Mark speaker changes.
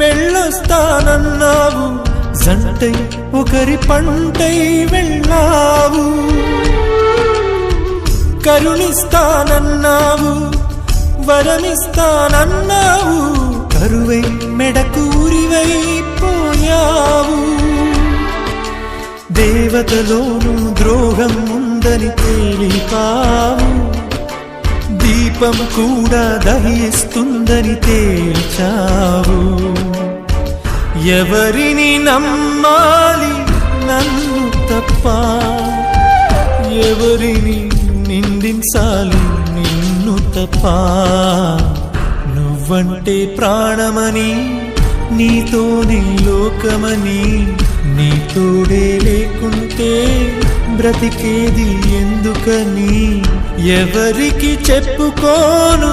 Speaker 1: వెళ్ళొస్తానన్నావు, జంటై ఒకరి పంటై వెళ్ళావు. కరుణిస్తానన్నావు, వరమిస్తానన్నావు, కరువై మెడకూరివైపోయావు. దేవతలోను ద్రోహం ఉందని తేలిపావు, దీపం కూడా దహిస్తుందని తేల్చావు. ఎవరిని నమ్మాలి నన్ను తప్ప, ఎవరిని నిందించాలి నిన్ను తప్ప. నువ్వంటే ప్రాణమని, నీతోనే లోకమని, నీ తోడే లేకుంటే బ్రతికేది ఎందుకని. ఎవరికి చెప్పుకోను